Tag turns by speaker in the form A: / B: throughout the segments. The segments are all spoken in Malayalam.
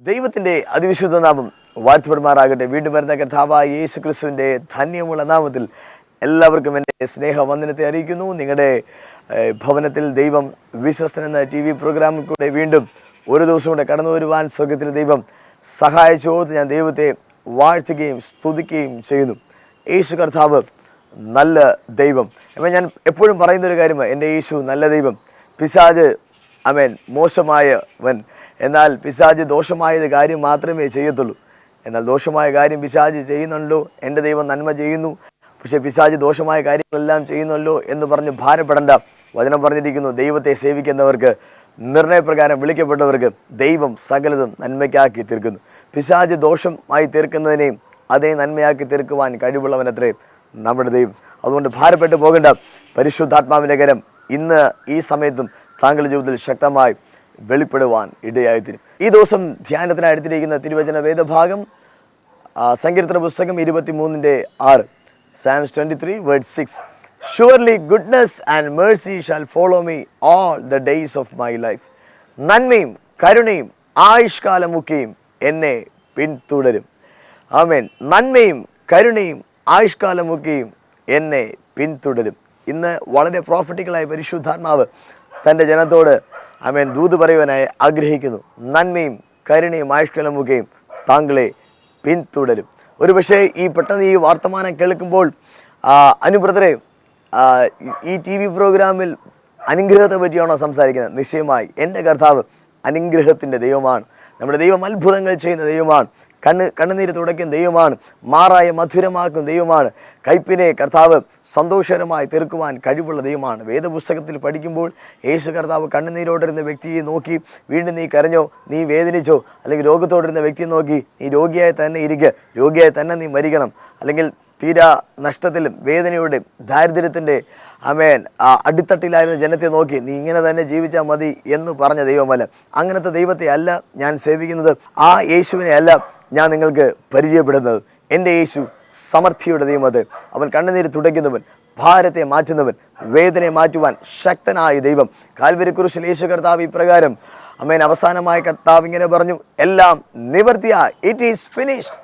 A: ദൈവത്തിൻ്റെ അതിവിശുദ്ധ നാമം വാഴ്ത്തപ്പെടുമാറാകട്ടെ. വീണ്ടും വരുന്ന കർത്താവായ യേശു ക്രിസ്തുവിൻ്റെ ധന്യമുള്ള നാമത്തിൽ എല്ലാവർക്കും എൻ്റെ സ്നേഹവന്ദനത്തെ അറിയിക്കുന്നു. നിങ്ങളുടെ ഭവനത്തിൽ ദൈവം വിശ്വസ്തൻ എന്ന TV പ്രോഗ്രാമിൽ കൂടെ വീണ്ടും ഒരു ദിവസം കൂടെ കടന്നു വരുവാൻ സ്വർഗത്തിൽ ദൈവം സഹായിച്ചോർത്ത് ഞാൻ ദൈവത്തെ വാഴ്ത്തുകയും സ്തുതിക്കുകയും ചെയ്യുന്നു. യേശു കർത്താവ് നല്ല ദൈവം. അപ്പം ഞാൻ എപ്പോഴും പറയുന്നൊരു കാര്യമാണ്, എൻ്റെ യേശു നല്ല ദൈവം. പിശാച് മോശമായവൻ. എന്നാൽ പിശാച് ദോഷമായത് കാര്യം മാത്രമേ ചെയ്യത്തുള്ളൂ. എന്നാൽ ദോഷമായ കാര്യം പിശാച് ചെയ്യുന്നുണ്ടല്ലോ, എൻ്റെ ദൈവം നന്മ ചെയ്യുന്നു, പക്ഷേ പിശാച് ദോഷമായ കാര്യങ്ങളെല്ലാം ചെയ്യുന്നല്ലോ എന്ന് പറഞ്ഞ് ഭാരപ്പെടേണ്ട. വചനം പറഞ്ഞിരിക്കുന്നു, ദൈവത്തെ സേവിക്കുന്നവർക്ക്, നിർണയപ്രകാരം വിളിക്കപ്പെട്ടവർക്ക് ദൈവം സകലതും നന്മയ്ക്കാക്കി തീർക്കുന്നു. പിശാച് ദോഷമായി തീർക്കുന്നതിനെയും അതേ നന്മയാക്കി തീർക്കുവാൻ കഴിവുള്ളവനത്രേ നമ്മുടെ ദൈവം. അതുകൊണ്ട് ഭാരപ്പെട്ടു പോകേണ്ട. പരിശുദ്ധാത്മാവിൻ്റെ കരം ഇന്ന് ഈ സമയത്തും താങ്കളുടെ ജീവിതത്തിൽ ശക്തമായി വെളിപ്പെടുവാൻ ഇടയായിത്തീരും. ഈ ദിവസം ധ്യാനത്തിനായി എടുത്തിരിക്കുന്ന തിരുവചന വേദഭാഗം സങ്കീർത്തന പുസ്തകം 23:6, Psalms 23:6. Surely goodness and mercy shall follow me all the days of my life. നന്മയും കരുണയും ആയുഷ്കാലമൊക്കെയും എന്നെ പിന്തുടരും. ആമേൻ. നന്മയും കരുണയും ആയുഷ്കാലമൊക്കെയും എന്നെ പിന്തുടരും. ഇന്ന് വളരെ പ്രോഫറ്റിക്കലായ പരിശുദ്ധാത്മാവ് തൻ്റെ ജനത്തോട് ദൂത് പറയുവാനായി ആഗ്രഹിക്കുന്നു. നന്മയും കരുണയും ആയുഷ്കാലമൊക്കെയും താങ്കളെ പിന്തുടരും. ഒരു പക്ഷേ പെട്ടെന്ന് ഈ വർത്തമാനം കേൾക്കുമ്പോൾ അനുബ്രദറെ, ഈ TV പ്രോഗ്രാമിൽ അനുഗ്രഹത്തെ പറ്റിയാണോ സംസാരിക്കുന്നത്? നിശ്ചയമായി എൻ്റെ കർത്താവ് അനുഗ്രഹത്തിൻ്റെ ദൈവമാണ്. നമ്മുടെ ദൈവം അത്ഭുതങ്ങൾ ചെയ്യുന്ന ദൈവമാണ്. കണ്ണുനീര് തുടയ്ക്കുന്ന ദൈവമാണ്. മാറായ മധുരമാക്കുന്ന ദൈവമാണ്. കയ്പിനെ കർത്താവ് സന്തോഷകരമായി തീർക്കുവാൻ കഴിവുള്ള ദൈവമാണ്. വേദപുസ്തകത്തിൽ പഠിക്കുമ്പോൾ യേശു കർത്താവ് കണ്ണുനീരോടിരുന്ന വ്യക്തിയെ നോക്കി, വീണ്ടും നീ കരഞ്ഞോ, നീ വേദനിച്ചോ, അല്ലെങ്കിൽ രോഗത്തോടിരുന്ന വ്യക്തിയെ നോക്കി, നീ രോഗിയായി തന്നെ ഇരിക്കുക, രോഗിയായി തന്നെ നീ മരിക്കണം, അല്ലെങ്കിൽ തീരാ നഷ്ടത്തിലും വേദനയുടെ ദാരിദ്ര്യത്തിൻ്റെ അടിത്തട്ടിലായിരുന്ന ജനത്തെ നോക്കി നീ ഇങ്ങനെ തന്നെ ജീവിച്ചാൽ മതി എന്ന് പറഞ്ഞ ദൈവമല്ല. അങ്ങനത്തെ ദൈവത്തെ അല്ല ഞാൻ സേവിക്കുന്നത്. ആ യേശുവിനെ അല്ല ഞാൻ നിങ്ങൾക്ക് പരിചയപ്പെടുന്നത്. എൻ്റെ യേശു സമൃദ്ധിയുടെ ദൈവമത്. അവൻ കണ്ണുനീര് തുടയ്ക്കുന്നവൻ, ഭാരത്തെ മാറ്റുന്നവൻ, വേദനയെ മാറ്റുവാൻ ശക്തനായ ദൈവം. കാൽവരി കുരിശിൽ യേശു കർത്താവ് ഇപ്രകാരം അവസാനമായ കർത്താവ് ഇങ്ങനെ പറഞ്ഞു, എല്ലാം നിവർത്തിയായി, it is finished,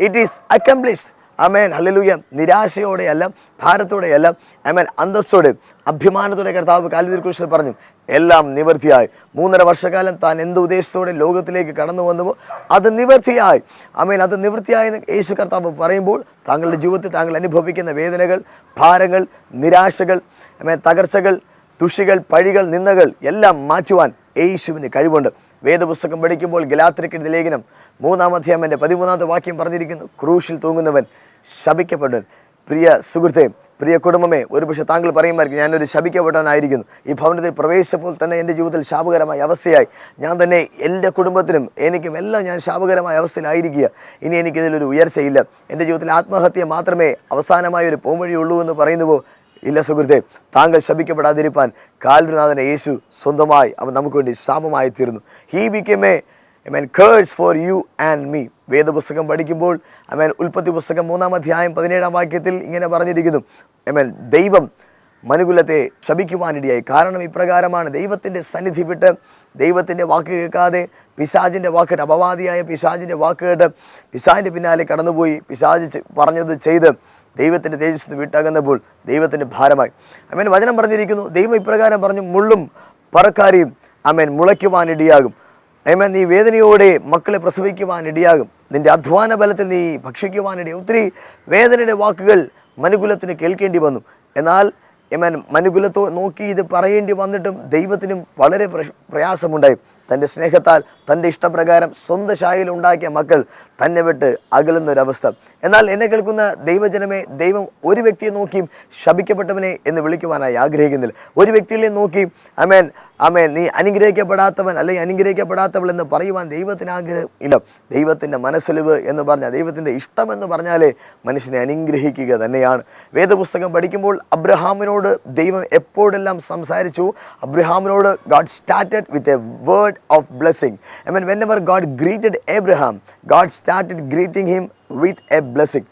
A: it is accomplished. Hallelujah. നിരാശയോടെയല്ല, ഭാരത്തോടെയല്ല, അന്തസ്സോടെ, അഭിമാനത്തോടെ കർത്താവ് കാൽവരി കുരിശിൽ പറഞ്ഞു, എല്ലാം നിവർത്തിയായി. 3.5 വർഷക്കാലം താൻ എന്ത് ഉദ്ദേശത്തോടെ ലോകത്തിലേക്ക് കടന്നു വന്നുവോ അത് നിവർത്തിയായി. അത് നിവൃത്തിയായി യേശു കർത്താവ് പറയുമ്പോൾ താങ്കളുടെ ജീവിതത്തിൽ താങ്കൾ അനുഭവിക്കുന്ന വേദനകൾ, ഭാരങ്ങൾ, നിരാശകൾ, തകർച്ചകൾ, തുഷികൾ, പഴികൾ, നിന്ദകൾ എല്ലാം മാറ്റുവാൻ യേശുവിന് കഴിവുണ്ട്. വേദപുസ്തകം പഠിക്കുമ്പോൾ ഗലാത്യർക്കെഴുതിയ ലേഖനം 3-ാം അധ്യായം 13-ാമത്തെ വാക്യം പറഞ്ഞിരിക്കുന്നു, ക്രൂശിൽ തൂങ്ങുന്നവൻ ശപിക്കപ്പെട്ടവൻ. പ്രിയ സുഹൃത്തെ, പ്രിയ കുടുംബമേ, ഒരുപക്ഷെ താങ്കൾ പറയുമായിരിക്കും, ഞാനൊരു ശപിക്കപ്പെട്ടവനായിരിക്കുന്നു, ഈ ഭവനത്തിൽ പ്രവേശിച്ചപ്പോൾ തന്നെ എൻ്റെ ജീവിതത്തിൽ ശാപകരമായ അവസ്ഥയായി, ഞാൻ തന്നെ എൻ്റെ കുടുംബത്തിനും എനിക്കും എല്ലാം ഞാൻ ശാപകരമായ അവസ്ഥയിലായിരിക്കുക, ഇനി എനിക്കിതിലൊരു ഉയർച്ചയില്ല, എൻ്റെ ജീവിതത്തിൽ ആത്മഹത്യ മാത്രമേ അവസാനമായ ഒരു പോംവഴിയുള്ളൂ എന്ന് പറയുന്നുവോ? ഇല്ല സുഹൃത്തെ, താങ്കൾ ശപിക്കപ്പെടാതിരിപ്പാൻ കാൽവരിനാഥനെ യേശു സ്വന്തമായി അവൻ നമുക്ക് വേണ്ടി ശാപമായി തീർന്നു. He became A curse for you and me. വേദപുസ്തകം പഠിക്കുമ്പോൾ ഉൽപ്പത്തി പുസ്തകം 3-ാം അധ്യായം 17-ാം വാക്യത്തിൽ ഇങ്ങനെ പറഞ്ഞിരിക്കുന്നു, ദൈവം മനുകുലത്തെ ശപിക്കുവാനിടയായി. കാരണം ഇപ്രകാരമാണ്, ദൈവത്തിൻ്റെ സന്നിധി വിട്ട്, ദൈവത്തിൻ്റെ വാക്ക് കേൾക്കാതെ, പിശാചിൻ്റെ വാക്ക് കേട്ട്, അപവാദിയായ പിശാചിൻ്റെ വാക്ക് കേട്ട് പിശാചിൻ്റെ പിന്നാലെ കടന്നുപോയി, പിശാച് പറഞ്ഞത് ചെയ്ത് ദൈവത്തിൻ്റെ തേജസ്സിന് വിട്ടകന്നപ്പോൾ ദൈവത്തിൻ്റെ ഭാരമായി. വചനം പറഞ്ഞിരിക്കുന്നു, ദൈവം ഇപ്രകാരം പറഞ്ഞു, മുള്ളും പറക്കാരിയും മുളയ്ക്കുവാനിടയാകും. നീ വേദനയോടെ മക്കളെ പ്രസവിക്കുവാനിടയാകും, നിന്റെ അധ്വാന ബലത്തിൽ നീ ഭക്ഷിക്കുവാനിടയാകും. ഒത്തിരി വേദനയുടെ വാക്കുകൾ മനുകുലത്തിന് കേൾക്കേണ്ടി വന്നു. എന്നാൽ മനുകുലത്തോ നോക്കി ഇത് പറയേണ്ടി വന്നിട്ടും ദൈവത്തിനും വളരെ പ്രയാസമുണ്ടായി. തൻ്റെ സ്നേഹത്താൽ, തൻ്റെ ഇഷ്ടപ്രകാരം സ്വന്തം ശായിൽ ഉണ്ടാക്കിയ മക്കൾ തന്നെ വിട്ട് അകലുന്നൊരവസ്ഥ. എന്നാൽ എന്നെ കേൾക്കുന്ന ദൈവജനമേ, ദൈവം ഒരു വ്യക്തിയെ നോക്കിയും ശപിക്കപ്പെട്ടവനെ എന്ന് വിളിക്കുവാനായി ആഗ്രഹിക്കുന്നില്ല. ഒരു വ്യക്തികളെ നോക്കി നീ അനുഗ്രഹിക്കപ്പെടാത്തവൻ അല്ലെങ്കിൽ അനുഗ്രഹിക്കപ്പെടാത്തവൾ എന്ന് പറയുവാൻ ദൈവത്തിന് ആഗ്രഹം ഇല്ല. ദൈവത്തിൻ്റെ മനസ്സൊലിവ് എന്ന് പറഞ്ഞാൽ, ദൈവത്തിൻ്റെ ഇഷ്ടമെന്ന് പറഞ്ഞാലേ മനുഷ്യനെ അനുഗ്രഹിക്കുക തന്നെയാണ്. വേദപുസ്തകം പഠിക്കുമ്പോൾ അബ്രഹാമിനോട് ദൈവം എപ്പോഴെല്ലാം സംസാരിച്ചു, അബ്രഹാമിനോട് God started with a word of blessing. Whenever God greeted Abraham, God started greeting him with a blessing.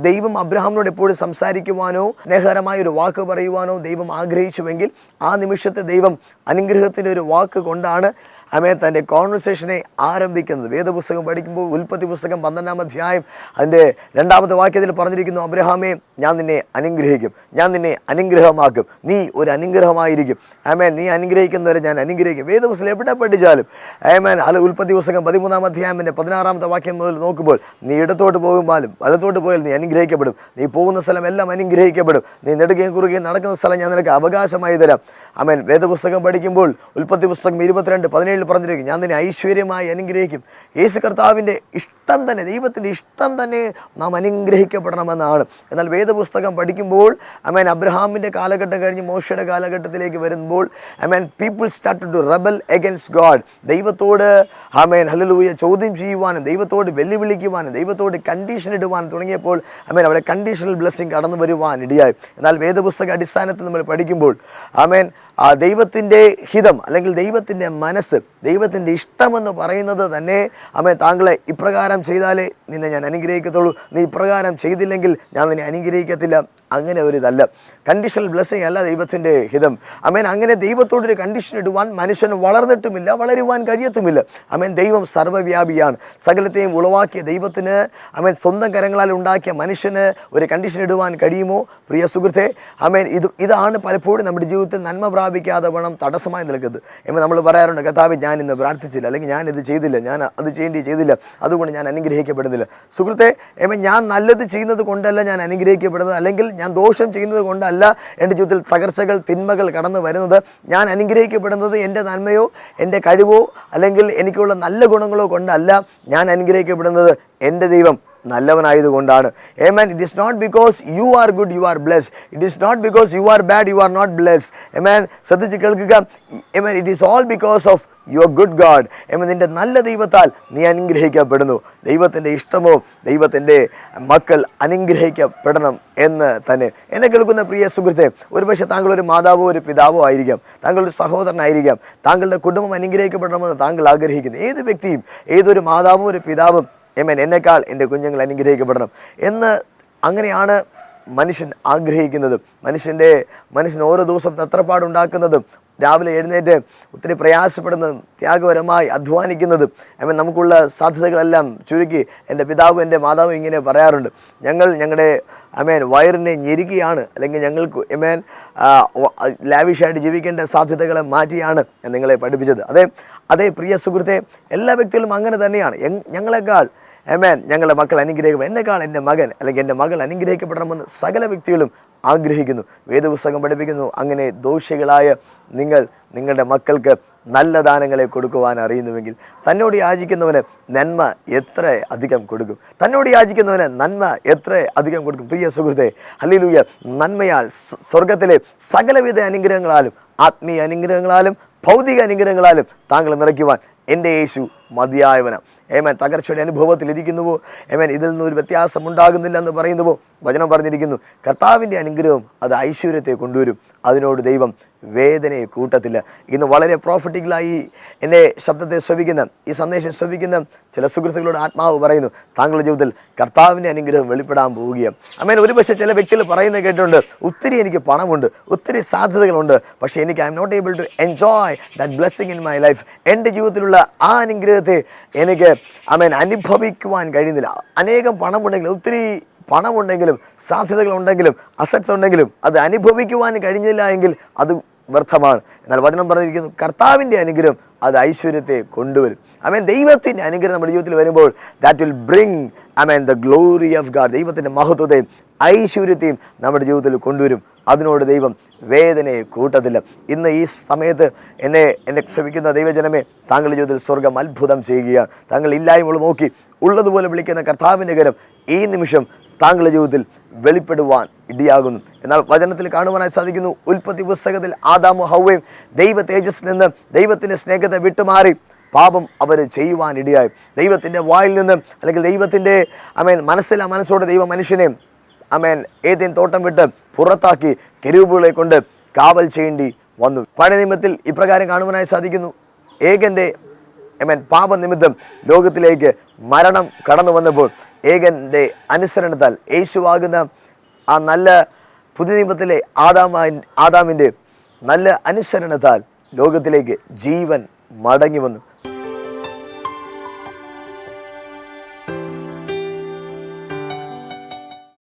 A: ദൈവം അബ്രഹാമിനോട് എപ്പോഴും സംസാരിക്കുവാനോ സ്നേഹകരമായ ഒരു വാക്ക് പറയുവാനോ ദൈവം ആഗ്രഹിച്ചുവെങ്കിൽ ആ നിമിഷത്തെ ദൈവം അനുഗ്രഹത്തിൻ്റെ ഒരു വാക്ക് കൊണ്ടാണ് തൻ്റെ കോൺവെർസേഷനെ ആരംഭിക്കുന്നത്. വേദപുസ്തകം പഠിക്കുമ്പോൾ ഉൽപ്പത്തി പുസ്തകം 12-ാം അധ്യായം അതിൻ്റെ 2-ാമത്തെ വാക്യത്തിൽ പറഞ്ഞിരിക്കുന്നു, അബ്രഹാമേ, ഞാൻ നിന്നെ അനുഗ്രഹിക്കും, ഞാൻ നിന്നെ അനുഗ്രഹമാക്കും, നീ ഒരു അനുഗ്രഹമായിരിക്കും. നീ അനുഗ്രഹിക്കുന്നവരെ ഞാൻ അനുഗ്രഹിക്കും. വേദപുസ്തകം എവിടെ പഠിച്ചാലും അത് ഉൽപ്പത്തി പുസ്തകം 13-ാം അധ്യായത്തിൻ്റെ 16-ാമത്തെ വാക്യം മുതൽ നോക്കുമ്പോൾ, നീ ഇടത്തോട്ട് പോകുമ്പോഴും വലത്തോട്ട് പോയാൽ നീ അനുഗ്രഹിക്കപ്പെടും, നീ പോകുന്ന സ്ഥലം എല്ലാം അനുഗ്രഹിക്കപ്പെടും, നീ നെടുകയും കുറുകയും നടക്കുന്ന സ്ഥലം ഞാൻ നിനക്ക് അവകാശമായി തരാം. വേദപുസ്തകം പഠിക്കുമ്പോൾ ഉൽപ്പത്തി പുസ്തകം 22:17 പറഞ്ഞിരിക്കും, ഞാൻ നിന്നെ ഐശ്വര്യമായി അനുഗ്രഹിക്കും. യേശു കർത്താവിൻ്റെ ഇഷ്ടം തന്നെ, ദൈവത്തിൻ്റെ ഇഷ്ടം തന്നെ നാം അനുഗ്രഹിക്കപ്പെടണമെന്നാണ്. എന്നാൽ വേദപുസ്തകം പഠിക്കുമ്പോൾ അബ്രഹാമിൻ്റെ കാലഘട്ടം കഴിഞ്ഞ് മോശയുടെ കാലഘട്ടത്തിലേക്ക് വരുമ്പോൾ people started to rebel against God. ദൈവത്തോട് ഹല്ലേലൂയ ചോദ്യം ചെയ്യുവാനും ദൈവത്തോട് വെല്ലുവിളിക്കുവാനും ദൈവത്തോട് കണ്ടീഷൻ ഇടുവാനും തുടങ്ങിയപ്പോൾ അവിടെ കണ്ടീഷണൽ ബ്ലെസ്സിങ് കടന്നു വരുവാൻ ഇടയായി. എന്നാൽ വേദപുസ്തക അടിസ്ഥാനത്തിൽ നമ്മൾ പഠിക്കുമ്പോൾ ദൈവത്തിൻ്റെ ഹിതം അല്ലെങ്കിൽ ദൈവത്തിൻ്റെ മനസ്സ്, ദൈവത്തിൻ്റെ ഇഷ്ടമെന്ന് പറയുന്നത് തന്നെ താങ്കളെ ഇപ്രകാരം ചെയ്താലേ നിന്നെ ഞാൻ അനുഗ്രഹിക്കത്തുള്ളൂ, നീ ഇപ്രകാരം ചെയ്തില്ലെങ്കിൽ ഞാൻ നിന്നെ അനുഗ്രഹിക്കത്തില്ല, അങ്ങനെ ഒരു ഇതല്ല. കണ്ടീഷണൽ ബ്ലെസ്സിങ് അല്ല ദൈവത്തിൻ്റെ ഹിതം. അങ്ങനെ ദൈവത്തോടൊരു കണ്ടീഷൻ ഇടുവാൻ മനുഷ്യന് വളർന്നിട്ടുമില്ല, വളരുവാൻ കഴിയത്തുമില്ല. ദൈവം സർവ്വവ്യാപിയാണ്. സകലത്തെയും ഉളവാക്കിയ ദൈവത്തിന് സ്വന്തം കരങ്ങളാൽ ഉണ്ടാക്കിയ മനുഷ്യന് ഒരു കണ്ടീഷൻ ഇടുവാൻ കഴിയുമോ? പ്രിയ സുഹൃത്തെ, ഇതാണ് പലപ്പോഴും നമ്മുടെ ജീവിതത്തിൽ നന്മ പ്രാപിക്കാതെ വേണം തടസ്സമായി നിൽക്കുന്നത്. നമ്മൾ പറയാറുണ്ട്, കർത്താവേ, ഞാൻ ഇന്ന് പ്രാർത്ഥിച്ചില്ല, അല്ലെങ്കിൽ ഞാൻ ഇത് ചെയ്തില്ല, ഞാൻ അത് ചെയ്തില്ല, അതുകൊണ്ട് ഞാൻ അനുഗ്രഹിക്കപ്പെടുന്നില്ല. സുഹൃത്തെ, ഞാൻ നല്ലത് ചെയ്യുന്നത് കൊണ്ടല്ല ഞാൻ അനുഗ്രഹിക്കപ്പെടുന്നത്, അല്ലെങ്കിൽ ഞാൻ ദോഷം ചെയ്യുന്നത് കൊണ്ടല്ല എൻ്റെ ജീവിതത്തിൽ തകർച്ചകൾ, തിന്മകൾ കടന്നു വരുന്നത്. ഞാൻ അനുഗ്രഹിക്കപ്പെടുന്നത് എൻ്റെ നന്മയോ എൻ്റെ കഴിവോ അല്ലെങ്കിൽ എനിക്കുള്ള നല്ല ഗുണങ്ങളോ കൊണ്ടല്ല. ഞാൻ അനുഗ്രഹിക്കപ്പെടുന്നത് എൻ്റെ ദൈവം നല്ലവനായതുകൊണ്ടാണ്. It is not because you are good you are blessed. It is not because you are bad you are not blessed. ശ്രദ്ധിച്ച് കേൾക്കുക. It is all because of your good God. നിന്റെ നല്ല ദൈവത്താൽ നീ അനുഗ്രഹിക്കപ്പെടുന്നു. ദൈവത്തിൻ്റെ ഇഷ്ടമോ ദൈവത്തിൻ്റെ മക്കൾ അനുഗ്രഹിക്കപ്പെടണം എന്ന് തന്നെ. എന്നെ കേൾക്കുന്ന പ്രിയ സുഹൃത്തെ, ഒരുപക്ഷെ താങ്കൾ ഒരു മാതാവോ ഒരു പിതാവോ ആയിരിക്കാം, താങ്കളൊരു സഹോദരനായിരിക്കാം, താങ്കളുടെ കുടുംബം അനുഗ്രഹിക്കപ്പെടണമെന്ന് താങ്കൾ ആഗ്രഹിക്കുന്നു. ഏത് വ്യക്തിയും, ഏതൊരു മാതാവും ഒരു പിതാവും എന്നെക്കാൾ എൻ്റെ കുഞ്ഞുങ്ങൾ അനുഗ്രഹിക്കപ്പെടണം എന്ന് അങ്ങനെയാണ് മനുഷ്യൻ ആഗ്രഹിക്കുന്നത്. മനുഷ്യൻ ഓരോ ദിവസം തത്രപ്പാടുണ്ടാക്കുന്നതും രാവിലെ എഴുന്നേറ്റ് ഒത്തിരി പ്രയാസപ്പെടുന്നതും ത്യാഗപരമായി അധ്വാനിക്കുന്നതും നമുക്കുള്ള സാധ്യതകളെല്ലാം ചുരുക്കി എൻ്റെ പിതാവും എൻ്റെ മാതാവും ഇങ്ങനെ പറയാറുണ്ട്, ഞങ്ങളുടെ വയറിനെ ഞെരുക്കിയാണ്, അല്ലെങ്കിൽ ഞങ്ങൾക്ക് ലാവിഷായിട്ട് ജീവിക്കേണ്ട സാധ്യതകളെ മാറ്റിയാണ് ഞാൻ നിങ്ങളെ പഠിപ്പിച്ചത്. അതേ പ്രിയ സുഹൃത്തെ, എല്ലാ വ്യക്തികളും അങ്ങനെ തന്നെയാണ്. ഞങ്ങളെക്കാൾ ഞങ്ങളുടെ മക്കൾ അനുഗ്രഹിക്കണം, എന്നെക്കാൾ എൻ്റെ മകൻ അല്ലെങ്കിൽ എൻ്റെ മകൾ അനുഗ്രഹിക്കപ്പെടണമെന്ന് സകല വ്യക്തികളും ആഗ്രഹിക്കുന്നു. വേദപുസ്തകം പഠിപ്പിക്കുന്നു, അങ്ങനെ ദോഷികളായ നിങ്ങളുടെ മക്കൾക്ക് നല്ല ദാനങ്ങളെ കൊടുക്കുവാൻ അറിയുന്നുവെങ്കിൽ തന്നോട് യാചിക്കുന്നവന് നന്മ എത്ര അധികം കൊടുക്കും, തന്നോട് യാചിക്കുന്നവന് നന്മ എത്ര അധികം കൊടുക്കും. പ്രിയ സുഹൃത്തെ, ഹല്ലേലൂയ, നന്മയാൽ സ്വർഗത്തിലെ സകലവിധ അനുഗ്രഹങ്ങളാലും ആത്മീയ അനുഗ്രഹങ്ങളാലും ഭൗതിക അനുഗ്രഹങ്ങളാലും താങ്കൾ നിറയ്ക്കുവാൻ എൻ്റെ യേശു മതിയായവനാണ്. തകർച്ചയുടെ അനുഭവത്തിലിരിക്കുന്നുവോ? ഇതിൽ നിന്നൊരു വ്യത്യാസം ഉണ്ടാകുന്നില്ല എന്ന് പറയുന്നുവോ? വചനം പറഞ്ഞിരിക്കുന്നു, കർത്താവിൻ്റെ അനുഗ്രഹം അത് ഐശ്വര്യത്തെ കൊണ്ടുവരും, അതിനോട് ദൈവം വേദനയെ കൂട്ടത്തില്ല. ഇന്ന് വളരെ പ്രോഫിറ്റിക്കലായി എൻ്റെ ശബ്ദത്തെ ശ്രവിക്കുന്ന, ഈ സന്ദേശം ശ്രവിക്കുന്ന ചില സുഹൃത്തുക്കളോട് ആത്മാവ് പറയുന്നു, താങ്കളുടെ ജീവിതത്തിൽ കർത്താവിൻ്റെ അനുഗ്രഹം വെളിപ്പെടാൻ പോവുകയാണ്. ഒരുപക്ഷെ ചില വ്യക്തികൾ പറയുന്നത് കേട്ടിട്ടുണ്ട്, ഒത്തിരി എനിക്ക് പണമുണ്ട്, ഒത്തിരി സാധ്യതകളുണ്ട്, പക്ഷേ എനിക്ക് I am not able to enjoy that blessing in my life. എൻ്റെ ജീവിതത്തിലുള്ള ആ അനുഗ്രഹത്തെ എനിക്ക് അനുഭവിക്കുവാൻ കഴിയുന്നില്ല. അനേകം പണമുണ്ടെങ്കിലും, ഒത്തിരി പണമുണ്ടെങ്കിലും, സാധ്യതകളുണ്ടെങ്കിലും, അസറ്റ്സ് ഉണ്ടെങ്കിലും അത് അനുഭവിക്കുവാൻ കഴിഞ്ഞില്ല എങ്കിൽ അത് വ്യർത്ഥമാണ്. എന്നാൽ വചനം പറഞ്ഞിരിക്കുന്നു, കർത്താവിൻ്റെ അനുഗ്രഹം അത് ഐശ്വര്യത്തെ കൊണ്ടുവരും. ദൈവത്തിൻ്റെ അനുഗ്രഹം നമ്മുടെ ജീവിതത്തിൽ വരുമ്പോൾ that will bring the glory of God. ദൈവത്തിൻ്റെ മഹത്വത്തെയും ഐശ്വര്യത്തെയും നമ്മുടെ ജീവിതത്തിൽ കൊണ്ടുവരും. അതിനോട് ദൈവം വേദനയെ കൂട്ടത്തില്ല. ഇന്ന് ഈ സമയത്ത് എന്നെ ക്ഷമിക്കുന്ന ദൈവജനമേ, താങ്കളുടെ ജീവിതത്തിൽ സ്വർഗം അത്ഭുതം ചെയ്യുകയാണ്. താങ്കൾ ഇല്ലായ്മകൾ നോക്കി ഉള്ളതുപോലെ വിളിക്കുന്ന കർത്താവിൻ്റെ കരം ഈ നിമിഷം താങ്കളുടെ ജീവിതത്തിൽ വെളിപ്പെടുവാൻ ഇടയാകുന്നു. എന്നാൽ വചനത്തിൽ കാണുവാനായി സാധിക്കുന്നു, ഉൽപ്പത്തി പുസ്തകത്തിൽ ആദാമും ഹവ്വയും ദൈവ തേജസ്സിൽ നിന്ന് ദൈവത്തിൻ്റെ സ്നേഹത്തെ വിട്ടുമാറി പാപം അവർ ചെയ്യുവാൻ ഇടയായി. ദൈവത്തിൻ്റെ വായിൽ നിന്ന് അല്ലെങ്കിൽ ദൈവത്തിൻ്റെ മനസ്സോടെ ദൈവ മനുഷ്യനെ ഏതേൻ തോട്ടം വിട്ട് പുറത്താക്കി കെരൂബുകളെ കൊണ്ട് കാവൽ ചെയ്യേണ്ടി വന്നു. പഴയ നിയമത്തിൽ ഇപ്രകാരം കാണുവാനായി സാധിക്കുന്നു, ഏകൻ്റെ പാപനിമിത്തം ലോകത്തിലേക്ക് മരണം കടന്നു വന്നപ്പോൾ ഏകൻ്റെ അനുസരണത്താൽ യേശുവാകുന്ന ആ നല്ല പുതിയ നിയമത്തിലെ ആദാമിൻ്റെ നല്ല അനുസരണത്താൽ ലോകത്തിലേക്ക് ജീവൻ മടങ്ങി വന്നു